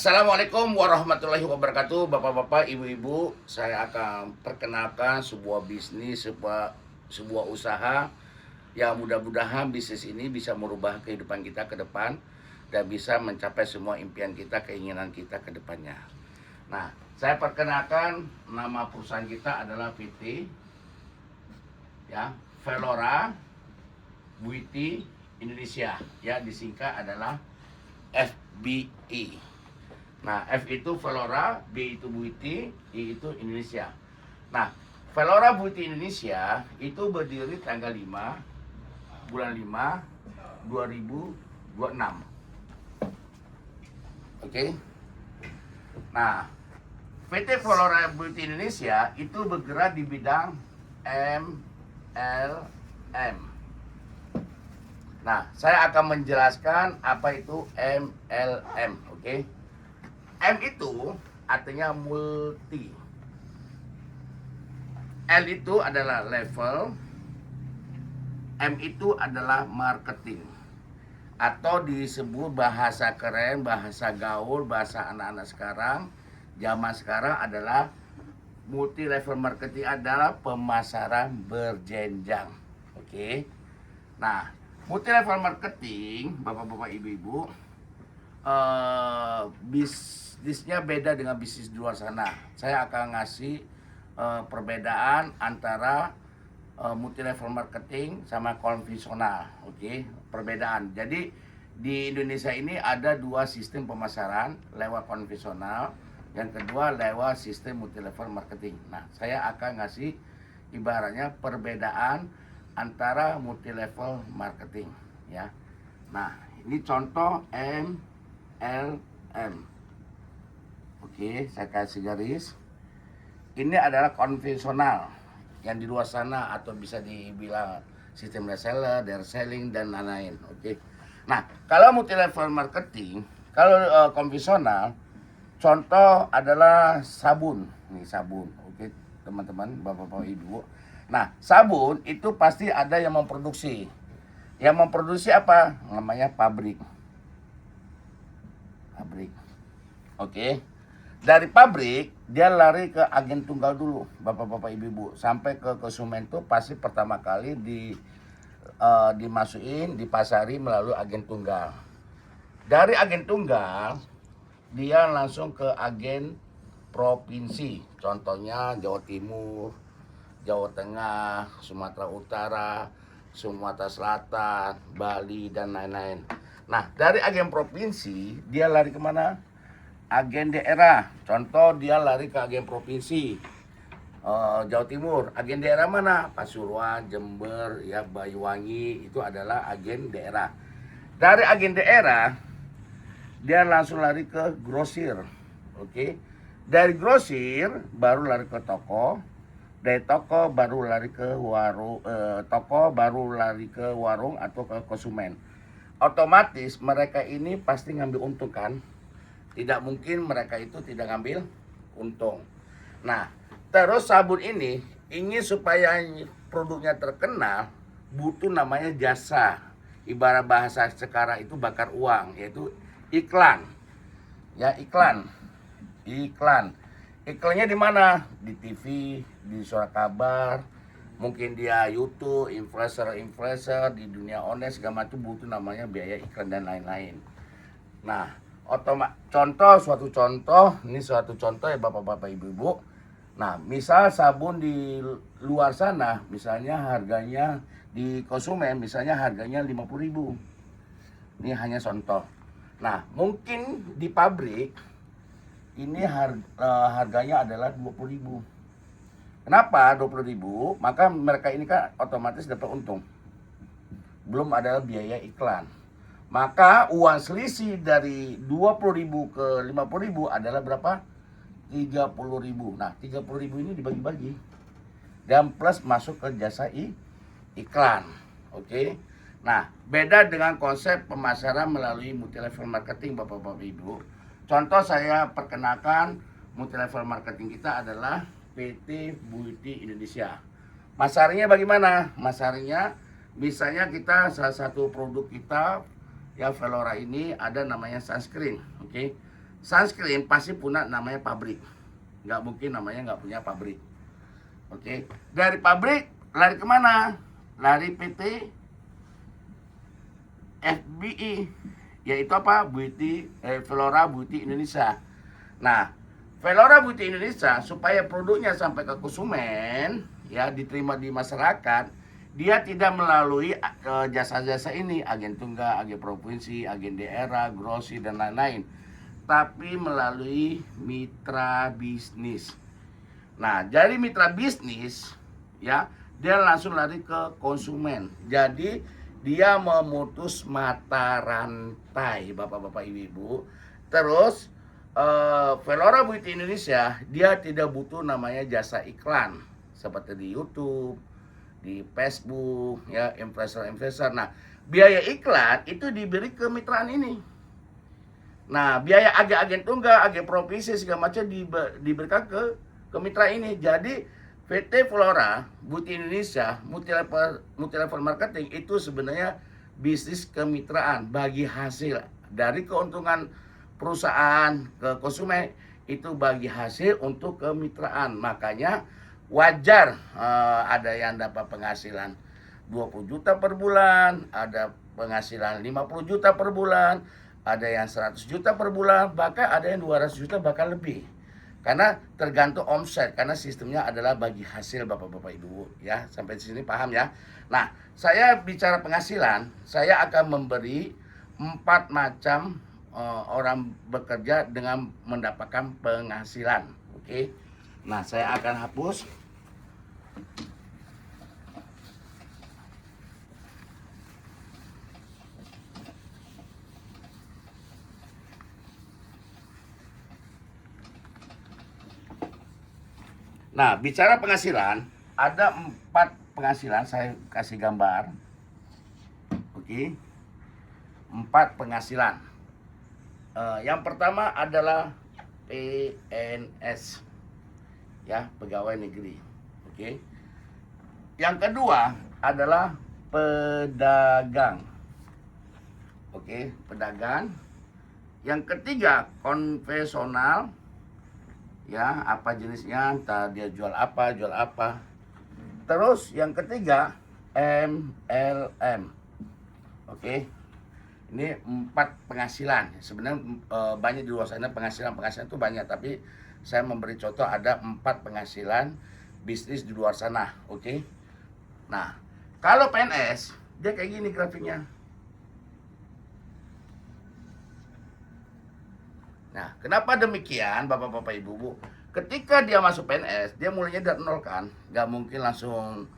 Assalamualaikum warahmatullahi wabarakatuh, bapak-bapak, ibu-ibu. Saya akan perkenalkan sebuah bisnis, sebuah usaha yang mudah-mudahan bisnis ini bisa merubah kehidupan kita ke depan dan bisa mencapai semua impian kita, keinginan kita ke depannya. Nah, saya perkenalkan nama perusahaan kita adalah PT ya, Velora Beauty Indonesia, ya disingkat adalah FBI. Nah, F itu Velora, B itu Beauty, I itu Indonesia. Nah, Velora Beauty Indonesia itu berdiri tanggal 5 bulan 5 2026. Oke. Nah, PT Velora Beauty Indonesia itu bergerak di bidang MLM. Nah, saya akan menjelaskan apa itu MLM, oke? M itu artinya multi. L itu adalah level. M itu adalah marketing. Atau disebut bahasa keren, bahasa gaul, bahasa anak-anak sekarang, zaman sekarang adalah multi level marketing adalah pemasaran berjenjang. Oke. Nah, multi level marketing, bapak-bapak, ibu-ibu, bisnisnya beda dengan bisnis di luar sana. Saya akan ngasih perbedaan antara multi level marketing sama konvensional. Oke, perbedaan. Jadi di Indonesia ini ada dua sistem pemasaran, lewat konvensional, yang kedua lewat sistem multi level marketing. Nah, saya akan ngasih ibaratnya perbedaan antara multi level marketing, ya. Nah, ini contoh MLM. Oke, saya kasih garis. Ini adalah konvensional yang di luar sana, atau bisa dibilang sistem reseller, direct selling, dan lain-lain. Oke. Nah, kalau multi level marketing, kalau konvensional, contoh adalah sabun. Ini sabun. Oke, teman-teman, bapak-bapak, ibu. Nah, sabun itu pasti ada yang memproduksi. Yang memproduksi apa? Namanya pabrik. Oke. Dari pabrik dia lari ke agen tunggal dulu, bapak-bapak, ibu-ibu, sampai ke konsumen. Tuh pasti pertama kali dimasukin, dipasari melalui agen tunggal. Dari agen tunggal dia langsung ke agen provinsi, contohnya Jawa Timur, Jawa Tengah, Sumatera Utara, Sumatera Selatan, Bali, dan lain-lain. Nah, dari agen provinsi dia lari kemana? Agen daerah. Contoh dia lari ke agen provinsi Jawa Timur. Agen daerah mana? Pasuruan, Jember, ya Banyuwangi, itu adalah agen daerah. Dari agen daerah dia langsung lari ke grosir. Oke. Dari grosir baru lari ke toko. Dari toko baru lari ke warung, atau ke konsumen. Otomatis mereka ini pasti ngambil untung kan? Tidak mungkin mereka itu tidak ngambil untung. Nah, terus sabun ini ingin supaya produknya terkenal, butuh namanya jasa. Ibarat bahasa sekarang itu bakar uang, yaitu iklan. Ya, iklan. Iklannya di mana? Di TV, di surat kabar, mungkin dia YouTube, influencer di dunia online segala macam, butuh namanya biaya iklan dan lain-lain. Nah, suatu contoh ya bapak-bapak, ibu-ibu. Nah, misal sabun di luar sana, misalnya harganya di konsumen, misalnya harganya 50.000. Ini hanya contoh. Nah, mungkin di pabrik ini harganya adalah 20.000. Kenapa 20.000? Maka mereka ini kan otomatis dapat untung. Belum ada biaya iklan. Maka uang selisih dari 20.000 ke 50.000 adalah berapa? 30.000. Nah, 30.000 ini dibagi-bagi. Dan plus masuk ke jasa iklan. Oke. Nah, beda dengan konsep pemasaran melalui multi level marketing, bapak-bapak, ibu. Contoh saya perkenalkan multi level marketing kita adalah PT Beauty Indonesia. Masarnya bagaimana? Masarnya misalnya kita salah satu produk kita ya Velora ini ada namanya sunscreen, oke. sunscreen pasti punya namanya pabrik. Nggak mungkin namanya nggak punya pabrik. Oke, dari pabrik lari kemana? Lari PT FBI, yaitu apa? Velora Beauty Indonesia. Nah, Velora Beauty Indonesia supaya produknya sampai ke konsumen, ya diterima di masyarakat, dia tidak melalui jasa-jasa ini, agen tunggal, agen provinsi, agen daerah, grosi dan lain-lain, tapi melalui mitra bisnis. Nah, dari mitra bisnis, ya dia langsung lari ke konsumen. Jadi dia memutus mata rantai, bapak-bapak, ibu-ibu. Terus Velora Beauty Indonesia dia tidak butuh namanya jasa iklan seperti di YouTube, di Facebook, ya investor. Nah, biaya iklan itu diberi kemitraan ini. Nah, biaya agen tunggal, agen provinsi segala macam diberikan ke mitra ini. Jadi PT Velora Beauty Indonesia multi level marketing itu sebenarnya bisnis kemitraan, bagi hasil dari keuntungan perusahaan ke konsumen itu bagi hasil untuk kemitraan. Makanya wajar ada yang dapat penghasilan 20 juta per bulan, ada penghasilan 50 juta per bulan, ada yang 100 juta per bulan, bahkan ada yang 200 juta bahkan lebih. Karena tergantung omset, karena sistemnya adalah bagi hasil, bapak-bapak, ibu, ya. Sampai di sini paham ya. Nah, saya bicara penghasilan, saya akan memberi 4 macam orang bekerja dengan mendapatkan penghasilan. Oke. Nah, saya akan hapus. Nah, bicara penghasilan, ada 4 penghasilan, saya kasih gambar. Oke. 4 penghasilan. Yang pertama adalah PNS, ya, pegawai negeri. Oke. Yang kedua adalah pedagang. Oke, pedagang. Yang ketiga konvensional, ya, apa jenisnya, entah dia jual apa. Terus yang ketiga MLM. Oke. Ini 4 penghasilan. Sebenarnya banyak di luar sana penghasilan itu banyak, tapi saya memberi contoh ada 4 penghasilan bisnis di luar sana. Oke. Nah, kalau PNS dia kayak gini grafiknya. Nah, kenapa demikian, bapak-bapak, ibu-ibu? Ketika dia masuk PNS, dia mulainya dari nol kan, nggak mungkin langsung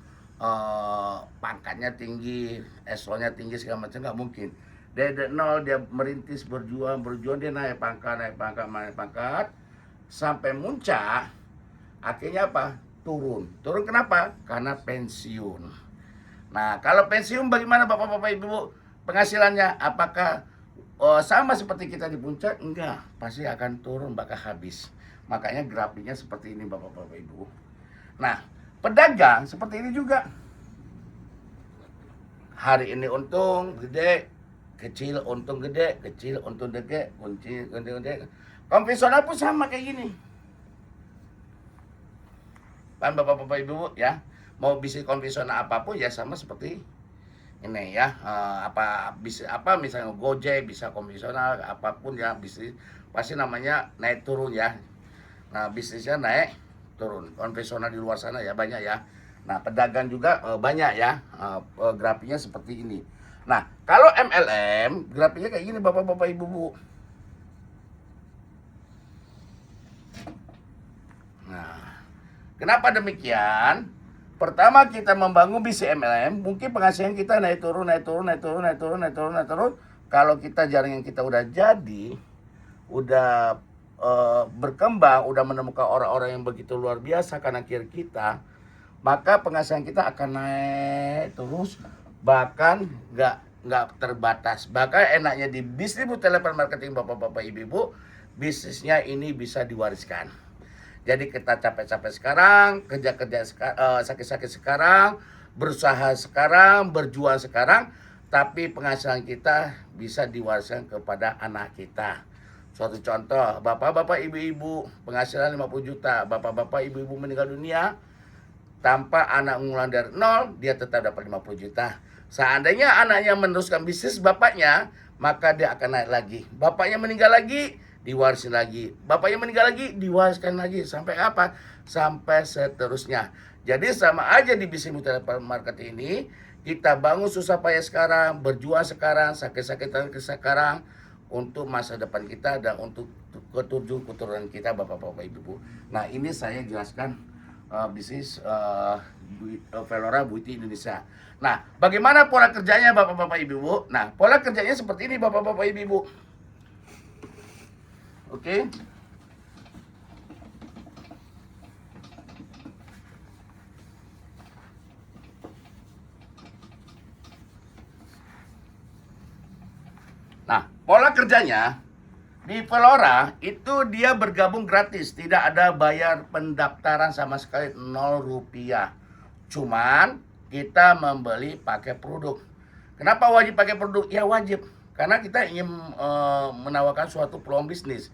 pangkatnya tinggi, eselonnya tinggi segala macam, nggak mungkin. Dari nol dia merintis, berjuang, dia naik pangkat, sampai muncak, akhirnya apa? Turun kenapa? Karena pensiun. Nah, kalau pensiun bagaimana, bapak-bapak, ibu-ibu? Penghasilannya apakah sama seperti kita di puncak? Enggak, pasti akan turun, bakal habis. Makanya grafiknya seperti ini, bapak-bapak, ibu. Nah, pedagang seperti ini juga. Hari ini untung gede, kecil untung gede, kecil untung gede. Konvensional pun sama kayak gini. Kan bapak-bapak, ibu, ya. Mau bisnis konvensional apapun ya sama seperti ini, ya. Misalnya Gojek bisa konvensional, apapun ya bisnis pasti namanya naik turun, ya. Nah, bisnisnya naik turun. Konvensional di luar sana ya banyak, ya. Nah, pedagang juga banyak, ya. Grafiknya seperti ini. Nah, kalau MLM grafiknya kayak gini, bapak-bapak, ibu-ibu. Nah, kenapa demikian? Pertama, kita membangun bisnis MLM, mungkin penghasilan kita naik turun. Kalau kita jaringan kita udah jadi, udah berkembang, udah menemukan orang-orang yang begitu luar biasa kanan kiri kita, maka penghasilan kita akan naik terus, bahkan nggak terbatas. Bahkan enaknya di bisnis multi-level marketing, bapak-bapak, ibu-ibu, bisnisnya ini bisa diwariskan. Jadi kita capek-capek sekarang, kerja-kerja sakit-sakit sekarang, berusaha sekarang, berjuang sekarang, tapi penghasilan kita bisa diwariskan kepada anak kita. Suatu contoh, bapak-bapak ibu-ibu penghasilan 50 juta, bapak-bapak ibu-ibu meninggal dunia, tanpa anak unggulan dari nol, dia tetap dapat 50 juta. Seandainya anaknya meneruskan bisnis bapaknya, maka dia akan naik lagi. Bapaknya meninggal lagi, diwarisin lagi. Bapaknya meninggal lagi, diwariskan lagi. Sampai apa? Sampai seterusnya. Jadi sama aja di bisnis multi-level marketing ini, kita bangun susah payah sekarang, berjuang sekarang, sakit-sakitan sekarang, untuk masa depan kita dan untuk keturunan kita, bapak-bapak ibu-ibu. Nah, ini saya jelaskan bisnis Velora Beauty Indonesia. Nah, bagaimana pola kerjanya bapak-bapak ibu-ibu? Nah, pola kerjanya seperti ini bapak-bapak ibu-ibu. Oke. Nah, pola kerjanya di Velora itu dia bergabung gratis, tidak ada bayar pendaftaran sama sekali, 0 rupiah. Cuman kita membeli pakai produk. Kenapa wajib pakai produk? Ya wajib, karena kita ingin menawarkan suatu peluang bisnis.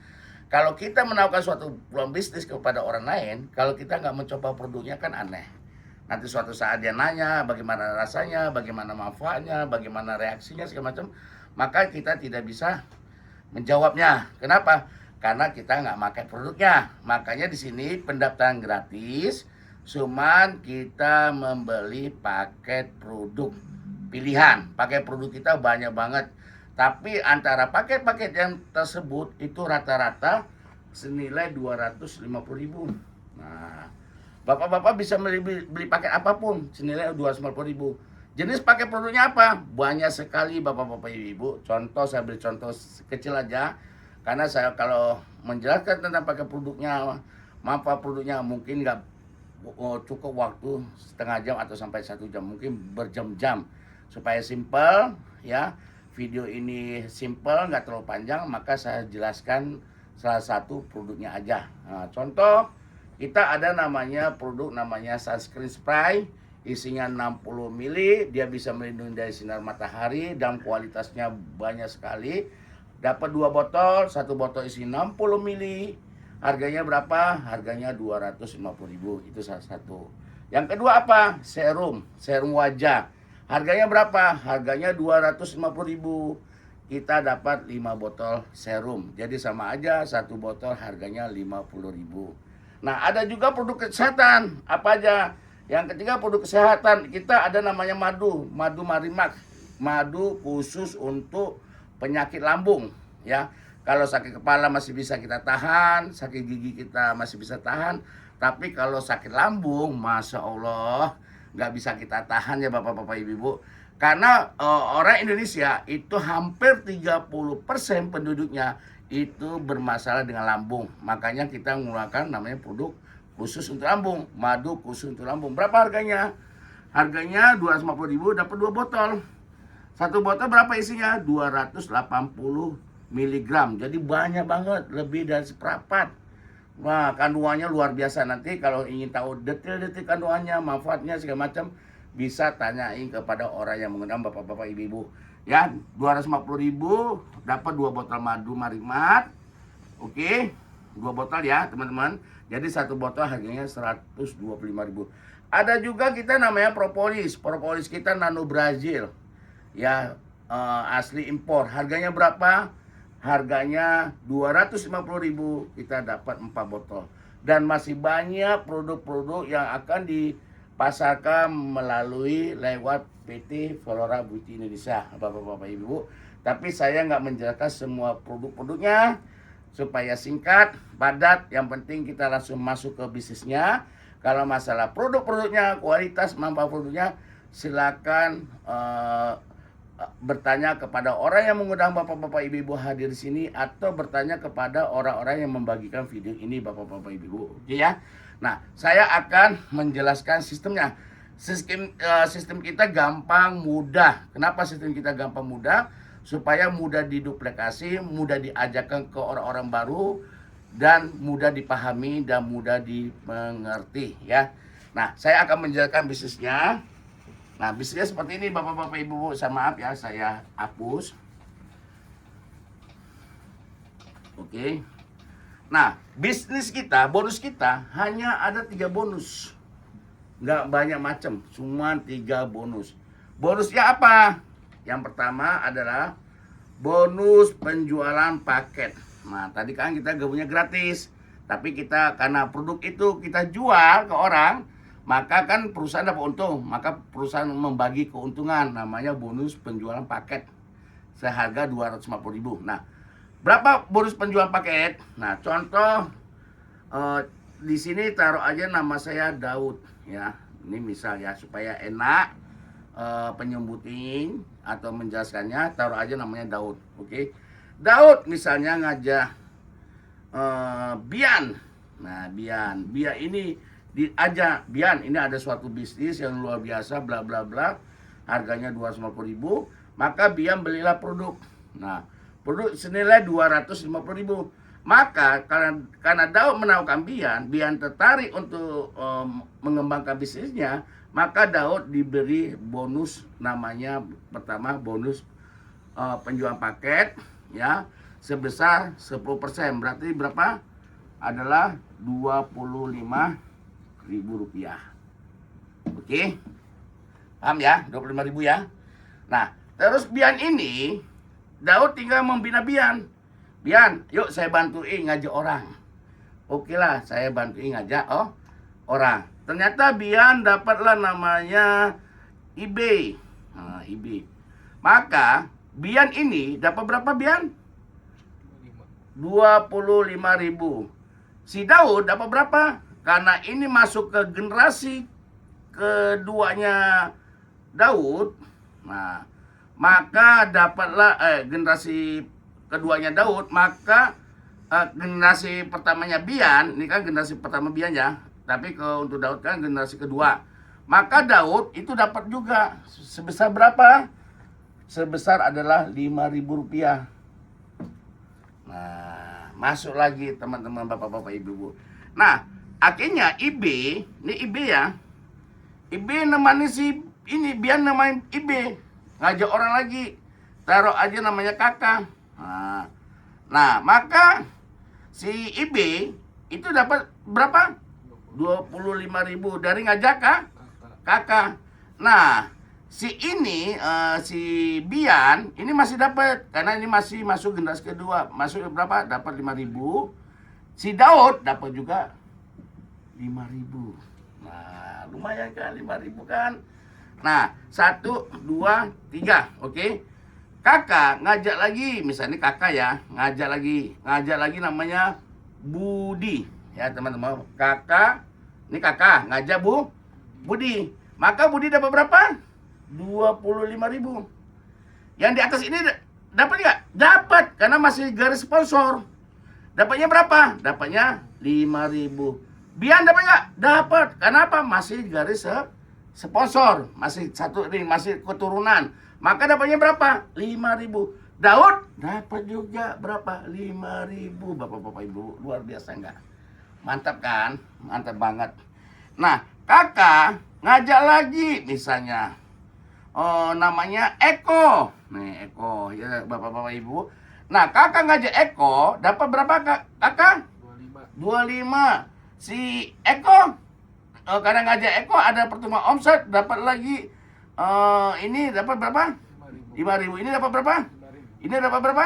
Kalau kita menawarkan suatu peluang bisnis kepada orang lain, kalau kita nggak mencoba produknya kan aneh. Nanti suatu saat dia nanya bagaimana rasanya, bagaimana manfaatnya, bagaimana reaksinya segala macam, maka kita tidak bisa menjawabnya. Kenapa? Karena kita nggak pakai produknya. Makanya di sini pendaftaran gratis, cuman kita membeli paket produk pilihan. Paket produk kita banyak banget. Tapi antara paket-paket yang tersebut itu rata-rata senilai 250.000. Nah, bapak-bapak bisa beli paket apapun senilai 250.000. Jenis pakai produknya apa? Banyak sekali bapak-bapak ibu. Contoh, saya beri contoh kecil aja. Karena saya kalau menjelaskan tentang pakai produknya, manfaat produknya mungkin nggak cukup waktu setengah jam atau sampai 1 jam. Mungkin berjam-jam. Supaya simple ya. Video ini simple, nggak terlalu panjang, maka saya jelaskan salah satu produknya aja. Nah, contoh, kita ada namanya produk namanya sunscreen spray. Isinya 60 mili, dia bisa melindungi dari sinar matahari dan kualitasnya banyak sekali. Dapat 2 botol, 1 botol isi 60 mili. Harganya berapa? Harganya 250.000. Itu salah satu. Yang kedua apa? Serum wajah. Harganya berapa? Harganya 250.000. Kita dapat 5 botol serum. Jadi sama aja, 1 botol harganya 50.000. Nah, ada juga produk kesehatan. Apa aja? Yang ketiga produk kesehatan, kita ada namanya madu marimak, madu khusus untuk penyakit lambung ya. Kalau sakit kepala masih bisa kita tahan, sakit gigi kita masih bisa tahan, tapi kalau sakit lambung, masya Allah, nggak bisa kita tahan ya bapak-bapak ibu-ibu. Karena orang Indonesia itu hampir 30% penduduknya itu bermasalah dengan lambung. Makanya kita mengeluarkan namanya produk khusus untuk lambung, madu khusus untuk lambung. Berapa harganya? Harganya 250.000, dapat 2 botol. 1 botol berapa isinya? 280 mg. Jadi banyak banget, lebih dari seperempat. Wah, kandungannya luar biasa. Nanti kalau ingin tahu detail-detail kandungannya, manfaatnya segala macam, bisa tanyain kepada orang yang menggunakan bapak-bapak ibu-ibu. Ya, 250.000 dapat 2 botol madu marimat. Oke, 2 botol ya, teman-teman. Jadi 1 botol harganya 125.000. Ada juga kita namanya propolis. Propolis kita nano Brazil. Ya, asli impor. Harganya berapa? Harganya 250.000. Kita dapat 4 botol. Dan masih banyak produk-produk yang akan dipasarkan melalui lewat PT Velora Beauty Indonesia, bapak-bapak ibu. Tapi saya nggak menjelaskan semua produk-produknya, supaya singkat, padat. Yang penting kita langsung masuk ke bisnisnya. Kalau masalah produk-produknya, kualitas, manfaat produknya, silakan bertanya kepada orang yang mengundang bapak-bapak ibu-ibu hadir di sini, atau bertanya kepada orang-orang yang membagikan video ini bapak-bapak ibu-ibu. Oke ya. Nah, saya akan menjelaskan sistemnya. Sistem kita gampang, mudah. Kenapa sistem kita gampang, mudah? Supaya mudah diduplikasi, mudah diajarkan ke orang-orang baru, dan mudah dipahami dan mudah dimengerti ya. Nah, saya akan menjelaskan bisnisnya. Nah, bisnisnya seperti ini bapak-bapak ibu-ibu. Saya maaf ya, saya hapus. Oke. Nah, bisnis kita, bonus kita hanya ada 3 bonus. Nggak banyak macam, cuma 3 bonus. Bonusnya apa? Yang pertama adalah bonus penjualan paket. Nah, tadi kan kita gabungnya gratis. Tapi kita karena produk itu kita jual ke orang, maka kan perusahaan dapat untung. Maka perusahaan membagi keuntungan, namanya bonus penjualan paket seharga 250.000. Nah, berapa bonus penjualan paket? Nah, contoh di sini taruh aja nama saya Daud ya. Ini misal ya, supaya enak penyebutin atau menjelaskannya, taruh aja namanya Daud. Oke. Daud misalnya ngajak Bian. Nah, Bian ini diajak, Bian ini ada suatu bisnis yang luar biasa bla bla bla. Harganya 250.000, maka Bian belilah produk. Nah, produk senilai 250.000. Maka karena Daud menawarkan Bian tertarik untuk mengembangkan bisnisnya, maka Daud diberi bonus, namanya pertama bonus penjualan paket ya, sebesar 10%. Berarti berapa? Adalah 25.000 rupiah. Oke, paham ya? 25.000 ya. Nah, terus Bian ini Daud tinggal membina Bian. Bian, yuk saya bantuin ngajak orang. Oke lah, saya bantuin ngajak orang. Ternyata Bian dapatlah namanya eBay. Nah, eBay. Maka Bian ini dapat berapa Bian? 25.000. Si Daud dapat berapa? Karena ini masuk ke generasi keduanya Daud. Nah, maka dapatlah generasi keduanya Daud, maka generasi pertamanya Bian, ini kan generasi pertama Bian ya, tapi untuk Daud kan generasi kedua. Maka Daud itu dapat juga sebesar berapa? Sebesar adalah 5.000 rupiah. Nah, masuk lagi teman-teman, bapak-bapak, ibu-ibu. Nah, akhirnya IB, ini IB ya, IB namanya si ini, Bian namanya IB, ngajak orang lagi, taruh aja namanya kakak. Nah, maka si IB itu dapat berapa? 25.000 dari ngajak kakak. Nah, si ini si Bian ini masih dapat, karena ini masih masuk generasi kedua. Masuk berapa? Dapat 5.000. Si Daud dapat juga 5.000. Nah, lumayan kan 5.000 kan? Nah, 1, 2, 3. Oke. Kakak ngajak lagi, misalnya kakak ya, ngajak lagi namanya Budi ya teman-teman. Ini kakak ngajak Budi. Maka Budi dapat berapa? 25.000. Yang di atas ini dapat nggak? Dapat, karena masih garis sponsor. Dapatnya berapa? Dapatnya 5.000. Bian dapat nggak? Dapat. Kenapa? Masih garis sponsor, masih satu ring, masih keturunan. Maka dapatnya berapa? 5.000. Daud dapat juga berapa? 5.000. Bapak-bapak ibu, luar biasa enggak? Mantap kan? Mantap banget. Nah, kakak ngajak lagi misalnya. Namanya Eko. Nih, Eko ya bapak-bapak ibu. Nah, kakak ngajak Eko, dapat berapa kakak? 25. Si Eko karena ngajak Eko ada pertemuan omset, dapat lagi ini dapat berapa? 5.000. Ini dapat berapa? Ini dapat berapa?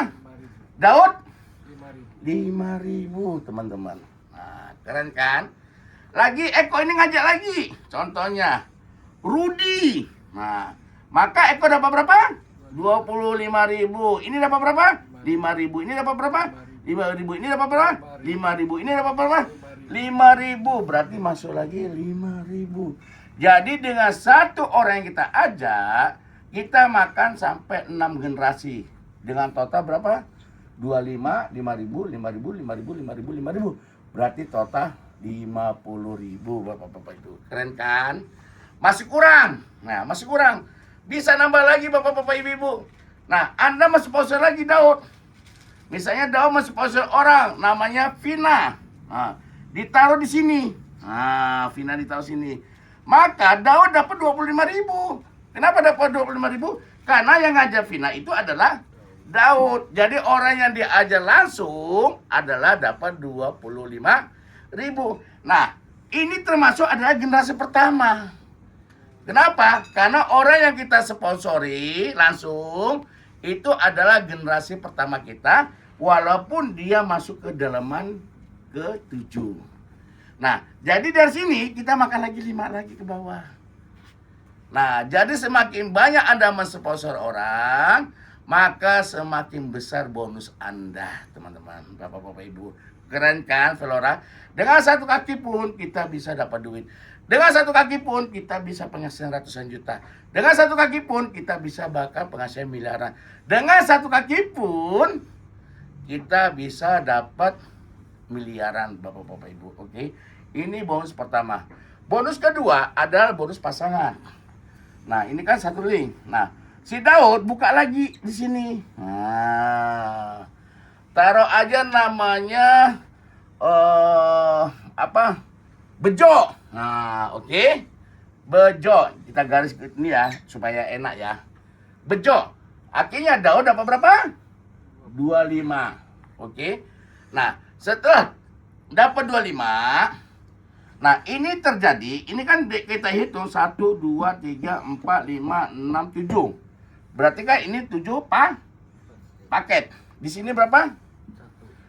Daud 5.000 teman-teman. Nah, keren kan? Lagi Eko ini ngajak lagi. Contohnya Rudi. Nah, maka Eko dapat berapa? 25.000. Ini dapat berapa? 5.000. Ini dapat berapa? 5.000. Ini dapat berapa? 5.000. Ini dapat berapa? 5.000. Berarti masuk lagi 5.000. Jadi dengan satu orang yang kita ajak, kita makan sampai 6 generasi. Dengan total berapa? 25, 5.000, 5.000, 5.000, 5.000, 5.000. Berarti total 50.000 bapak-bapak itu. Keren kan? Masih kurang. Nah, masih kurang. Bisa nambah lagi bapak-bapak ibu-ibu. Nah, Anda masih sponsor lagi Daud. Misalnya Daud masih sponsor orang, namanya Vina. Nah, ditaruh di sini. Nah, Vina ditaruh sini. Maka Daud dapat 25.000. Kenapa dapat 25.000? Karena yang ngajak Vina itu adalah Daud. Jadi orang yang diajar langsung adalah dapat 25.000. Nah, ini termasuk adalah generasi pertama. Kenapa? Karena orang yang kita sponsori langsung itu adalah generasi pertama kita, walaupun dia masuk ke dalaman ke-7. Nah, jadi dari sini kita makan lagi 5 lagi ke bawah. Nah, jadi semakin banyak Anda mensponsor orang, maka semakin besar bonus Anda, teman-teman, Bapak-Bapak Ibu. Keren kan, Velora? Dengan satu kaki pun kita bisa dapat duit. Dengan satu kaki pun kita bisa penghasilan ratusan juta. Dengan satu kaki pun kita bisa bahkan penghasilan miliaran. Dengan satu kaki pun kita bisa dapat miliaran, Bapak-Bapak Ibu. Oke, ini bonus pertama. Bonus kedua adalah bonus pasangan. Nah, ini kan satu link. Nah, si Daud buka lagi di sini. Nah, taruh aja namanya apa? Bejo. Nah, oke. Bejo. Kita garis ini ya supaya enak ya. Bejo. Akhirnya Daud dapat berapa? 25. Oke. Nah, setelah dapat 25, nah, ini terjadi, ini kan kita hitung 1, 2, 3, 4, 5, 6, 7. Berarti kan ini 7 paket. Di sini berapa?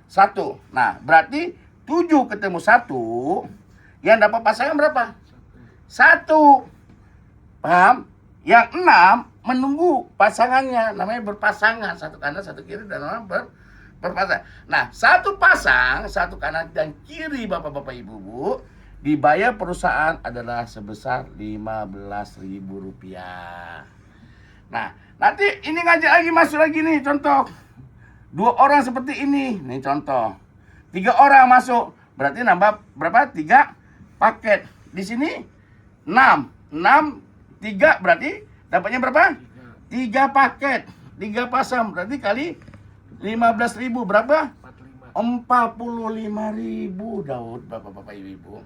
1. Nah, berarti 7 ketemu 1, yang dapat pasangan berapa? 1. Paham? Yang 6 menunggu pasangannya, namanya berpasangan, satu kanan, satu kiri, dan orang berpasangan. Nah, satu pasang, satu kanan dan kiri, Bapak-Bapak Ibu-Ibu, dibayar perusahaan adalah sebesar Rp15.000. Nah, nanti ini ngajak lagi masuk lagi nih contoh. 2 orang seperti ini, nih contoh. 3 orang masuk, berarti nambah berapa? 3 paket. Di sini 6, 3 berarti dapatnya berapa? 3 paket, 3 pasang, berarti kali 15.000 berapa? 45.000 Daud, Bapak-Bapak Ibu-Ibu.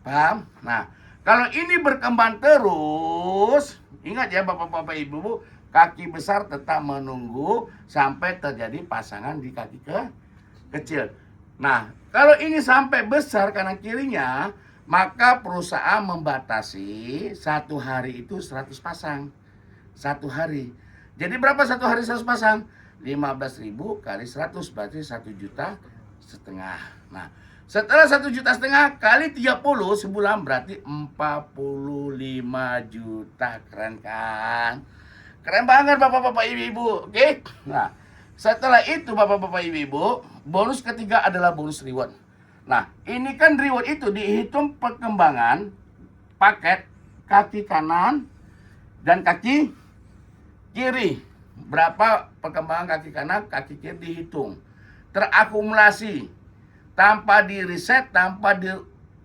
Paham? Nah, kalau ini berkembang terus, ingat ya Bapak-Bapak Ibu, kaki besar tetap menunggu sampai terjadi pasangan di kaki kecil. Nah, kalau ini sampai besar kanan kirinya, maka perusahaan membatasi 1 hari itu 100 pasang. 1 hari. Jadi berapa 1 hari 100 pasang? 15.000 kali 100 berarti 1,5 juta. Nah, setelah 1,5 juta kali 30 sebulan berarti 45 juta. Keren kan? Keren banget Bapak-Bapak Ibu-Ibu. Oke? Nah, setelah itu Bapak-Bapak Ibu-Ibu, bonus ketiga adalah bonus reward. Nah, ini kan reward itu dihitung perkembangan paket kaki kanan dan kaki kiri. Berapa perkembangan kaki kanan, kaki kiri dihitung. Terakumulasi. Tanpa di reset, tanpa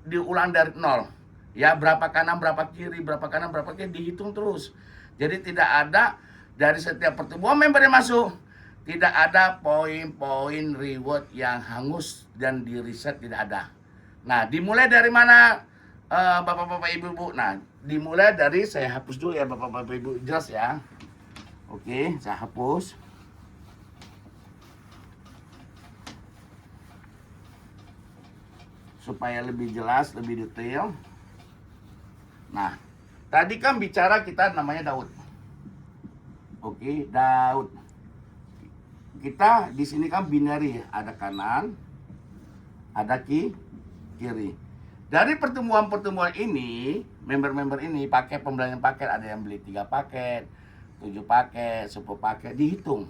diulang dari nol. Ya, berapa kanan, berapa kiri, berapa kanan, berapa kiri, dihitung terus. Jadi tidak ada dari setiap pertemuan member yang masuk, tidak ada poin-poin reward yang hangus dan di reset, tidak ada. Nah, dimulai dari mana Bapak-Bapak Ibu-Ibu? Nah, dimulai dari, saya hapus dulu ya Bapak-Bapak Ibu, jelas ya. Oke, saya hapus. Supaya lebih jelas, lebih detail. Nah, tadi kan bicara kita namanya Daud. Oke, Daud. Kita di sini kan binary, ada kanan, ada kiri. Dari pertemuan-pertemuan ini, member-member ini pakai pembelian paket, ada yang beli 3 paket, 7 paket, 10 paket, dihitung.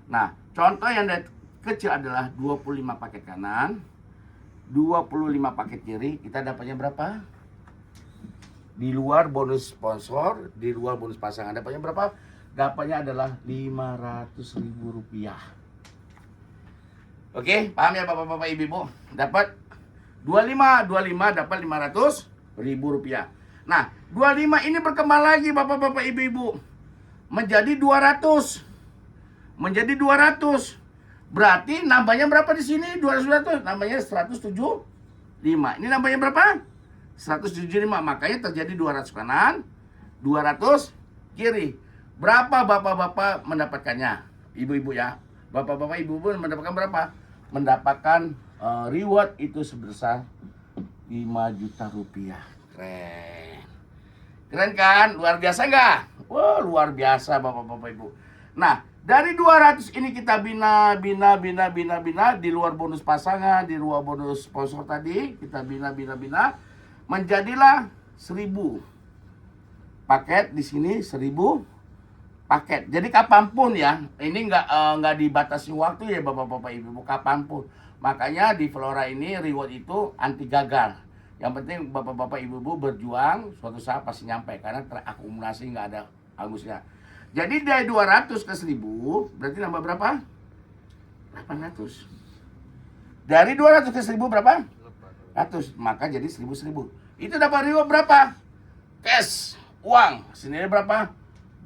Nah, contoh yang dari kecil adalah 25 paket kanan, 25 paket kiri, kita dapatnya berapa? Di luar bonus sponsor, di luar bonus pasangan, dapatnya berapa? Dapatnya adalah Rp500.000. Oke, paham ya Bapak-Bapak Ibu-Ibu? Dapat 25 dapat Rp500.000. Nah, 25 ini berkembang lagi Bapak-Bapak Ibu-Ibu. Menjadi 200. Menjadi 200. Berarti nambahnya berapa di sini? 200, nambahnya 175. Ini nambahnya berapa? 175. Makanya terjadi 200 kanan, 200 kiri. Berapa Bapak-Bapak mendapatkannya? ibu-ibu ya. Bapak-bapak, ibu-ibu mendapatkan berapa? Mendapatkan reward itu sebesar 5 juta rupiah. Keren. Keren kan? Luar biasa nggak? Wah, luar biasa Bapak-bapak Ibu. Nah, dari 200 ini kita bina di luar bonus pasangan, di luar bonus sponsor tadi, kita bina menjadilah 1000 paket di sini, 1000 paket. Jadi kapanpun ya, ini nggak dibatasi waktu ya Bapak-bapak Ibu, kapanpun. Makanya di Flora ini reward itu anti gagal. Yang penting Bapak-bapak Ibu-ibu berjuang, suatu saat pasti nyampe karena terakumulasi nggak ada habisnya. Jadi dari 200 ke 1000 berarti nambah berapa? 800. Dari 200 ke 1000 berapa? 100. Maka jadi 1000. Itu dapat reward berapa? Cash, uang. Senilai berapa?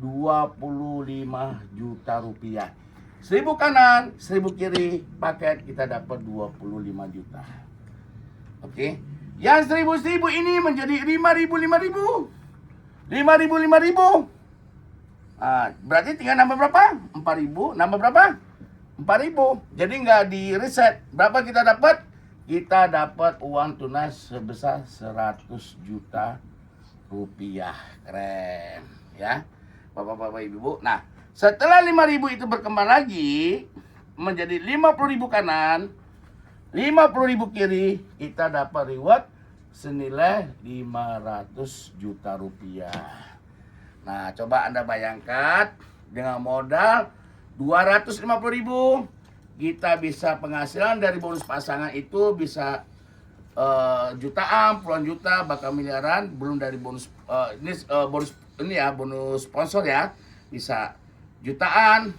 25 juta rupiah. 1000 kanan, 1000 kiri, paket kita dapat 25 juta. Oke. Yang 1000 ini menjadi 5.000. Nah, berarti tinggal nambah berapa? 4.000. Nambah berapa? 4.000. Jadi nggak di reset. Berapa kita dapat? Kita dapat uang tunai sebesar 100 juta rupiah. Keren, ya. Bapak-bapak, ibu-ibu. Nah, setelah 5.000 itu berkembang lagi menjadi 50.000 kanan, 50.000 kiri, kita dapat reward senilai 500 juta rupiah. Nah, coba Anda bayangkan dengan modal 250.000 kita bisa penghasilan dari bonus pasangan itu bisa jutaan, puluhan juta, bahkan miliaran, belum dari bonus bonus sponsor ya. Bisa jutaan,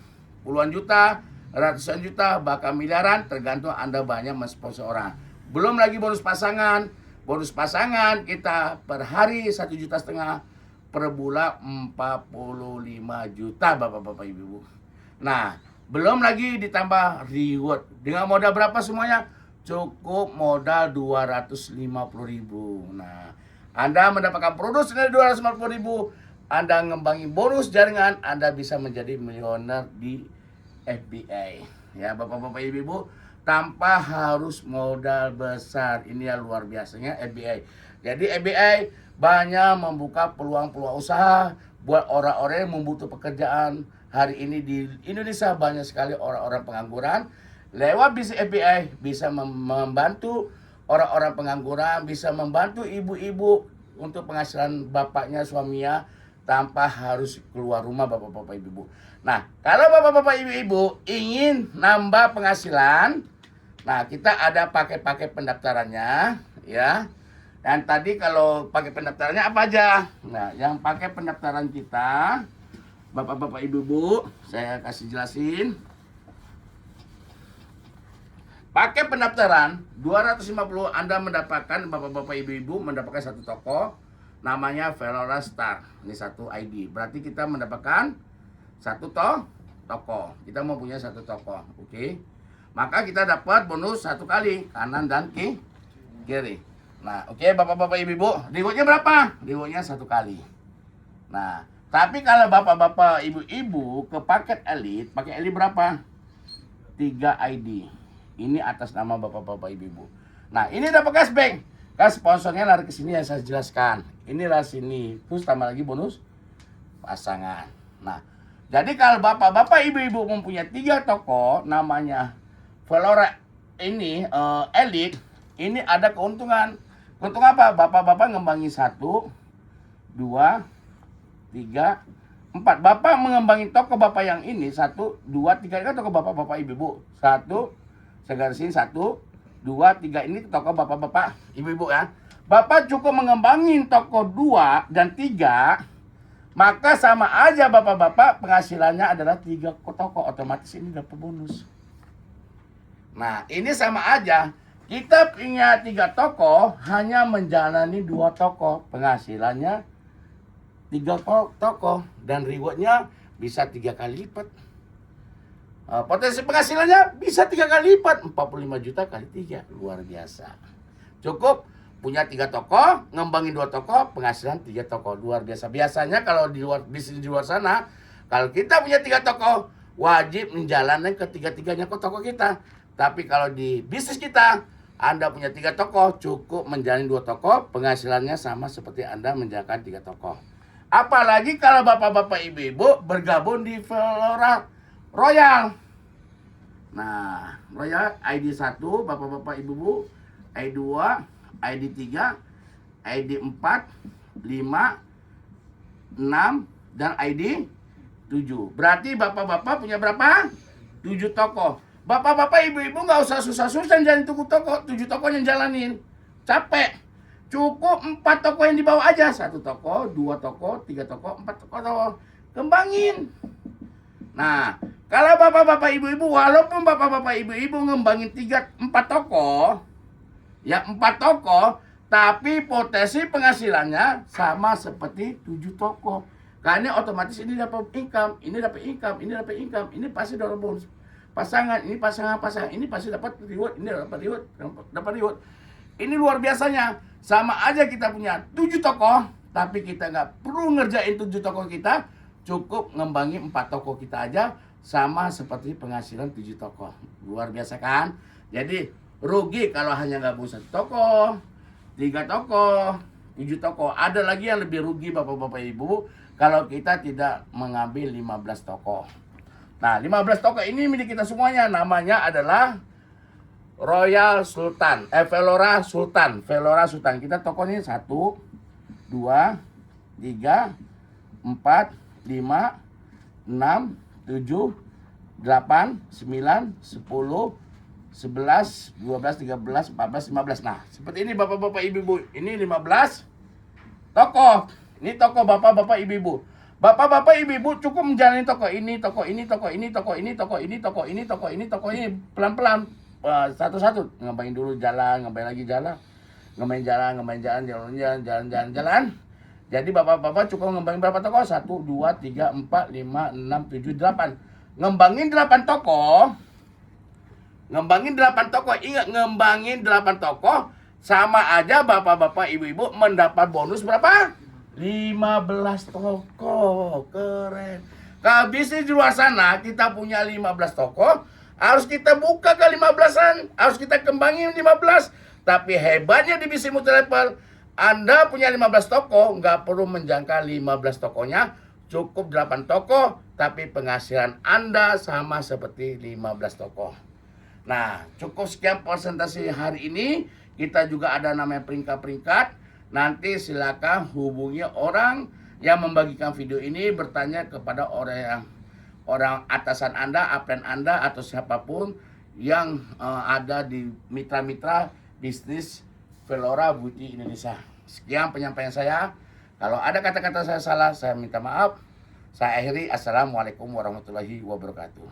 puluhan juta, ratusan juta, bahkan miliaran, tergantung Anda banyak mensponsor orang. Belum lagi bonus pasangan. Bonus pasangan kita per hari 1,5 juta, per bulan 45 juta Bapak-bapak Ibu. Nah, belum lagi ditambah reward. Dengan modal berapa semuanya? Cukup modal 250.000. Nah, Anda mendapatkan produk senilai 250.000. Anda ngembangin bonus jaringan, Anda bisa menjadi miliuner di FBA. Ya, Bapak-bapak Ibu, tanpa harus modal besar. Ini ya luar biasanya FBA. Jadi FBA banyak membuka peluang-peluang usaha buat orang-orang yang membutuhkan pekerjaan. Hari ini di Indonesia banyak sekali orang-orang pengangguran. Lewat bisnis FBA bisa membantu orang-orang pengangguran, bisa membantu ibu-ibu untuk penghasilan bapaknya, suaminya, tanpa harus keluar rumah Bapak-bapak Ibu. Nah, kalau Bapak-bapak Ibu ingin nambah penghasilan, nah kita ada paket-paket pendaftarannya ya. Dan tadi kalau paket pendaftarannya apa aja? Nah, yang pakai pendaftaran kita, Bapak-bapak Ibu, saya kasih jelasin. Pakai pendaftaran 250 Anda mendapatkan, Bapak-bapak Ibu mendapatkan satu toko namanya Flora Star. Ini satu ID. Berarti kita mendapatkan satu toko. Kita mau punya satu toko. Oke. Maka kita dapat bonus satu kali kanan dan kiri. Nah, oke Bapak-bapak Ibu, rewardnya berapa? Rewardnya satu kali. Nah, tapi kalau Bapak-bapak Ibu ke paket elit berapa? 3 ID. Ini atas nama Bapak-bapak Ibu. Nah, ini dapat cashback. Kan sponsornya lari ke sini yang saya jelaskan. Inilah sini. Terus tambah lagi bonus pasangan. Nah, jadi kalau Bapak-bapak Ibu mempunyai 3 toko namanya Flora ini elit, ini ada keuntungan. Keuntungan apa? Bapak-bapak ngembangin 1, 2, 3, 4. Bapak mengembangin toko Bapak yang ini 1, 2, 3 kan toko Bapak-bapak Ibu. 1, saya garisin 1, 2, 3 ini toko Bapak-bapak Ibu ya. Bapak cukup mengembangin toko 2 dan 3, maka sama aja Bapak-bapak penghasilannya adalah 3 toko, otomatis ini dapat bonus. Nah, ini sama aja. Kita punya 3 toko, hanya menjalani 2 toko, penghasilannya 3 toko, dan rewardnya bisa 3 kali lipat. Potensi penghasilannya bisa 3 kali lipat, 45 juta kali 3, luar biasa. Cukup punya 3 toko, ngembangin 2 toko, penghasilan 3 toko, luar biasa. Biasanya kalau di luar bisnis di luar sana, kalau kita punya 3 toko, wajib menjalankan ketiga-tiganya ke toko kita. Tapi kalau di bisnis kita, Anda punya 3 toko, cukup menjalani 2 toko, penghasilannya sama seperti Anda menjalankan 3 toko. Apalagi kalau bapak-bapak ibu-ibu bergabung di Velora Royal. Nah, Royal ID 1, bapak-bapak ibu-ibu, ID 2, ID 3, ID 4, 5, 6, dan ID 7. Berarti bapak-bapak punya berapa? 7 toko. Bapak-bapak ibu-ibu nggak usah susah-susah jalan toko, 7 toko yang jalanin. Capek. Cukup 4 toko yang dibawa aja. 1 toko, 2 toko, 3 toko, 4 toko. Kembangin. Nah, kalau bapak-bapak ibu-ibu, walaupun bapak-bapak ibu-ibu ngembangin 4 toko, ya 4 toko, tapi potensi penghasilannya sama seperti 7 toko. Karena otomatis ini dapat income, ini dapat income, ini dapat income, ini pasti dapat bonus. Pasangan, ini pasangan, ini pasti dapat reward, ini dapat reward. Ini luar biasanya. Sama aja kita punya 7 toko, tapi kita nggak perlu ngerjain 7 toko kita, cukup ngembangin 4 toko kita aja, sama seperti penghasilan 7 toko. Luar biasa kan? Jadi rugi kalau hanya gabung 1 toko, 3 toko, 7 toko. Ada lagi yang lebih rugi bapak-bapak ibu, kalau kita tidak mengambil 15 toko. Nah, 15 toko ini milik kita semuanya. Namanya adalah Royal Sultan, Velora Sultan. Velora Sultan. Kita tokonya 1, 2, 3, 4, 5, 6, 7, 8, 9, 10, 11, 12, 13, 14, 15. Nah, seperti ini bapak-bapak ibu-ibu. Ini 15 toko. Ini toko bapak-bapak ibu-ibu. Bapak-bapak ibu-ibu cukup menjalani toko ini, toko ini, toko ini, toko ini, toko ini, toko ini, toko ini, toko ini, pelan-pelan, satu-satu. Ngapain dulu jalan, ngapain lagi jalan, ngapain jalan. Jadi bapak-bapak cukup ngembangin berapa toko? 1, 2, 3, 4, 5, 6, 7, 8. Ngembangin 8 toko. Ngembangin 8 toko. Ingat, ngembangin 8 toko sama aja bapak-bapak ibu-ibu mendapat bonus berapa? 15 toko. Keren. Kalau bisnis di luar sana kita punya 15 toko, harus kita buka ke 15-an, harus kita kembangin 15. Tapi hebatnya di bisnis multi-level, Anda punya 15 toko, nggak perlu menjangka 15 tokonya, cukup 8 toko, tapi penghasilan Anda sama seperti 15 toko. Nah, cukup sekian presentasi hari ini. Kita juga ada namanya peringkat-peringkat. Nanti silakan hubungi orang yang membagikan video ini, bertanya kepada orang atasan Anda, upline Anda, atau siapapun yang ada di mitra-mitra bisnis Velora Beauty Indonesia. Sekian penyampaian saya. Kalau ada kata-kata saya salah, saya minta maaf. Saya akhiri. Assalamualaikum warahmatullahi wabarakatuh.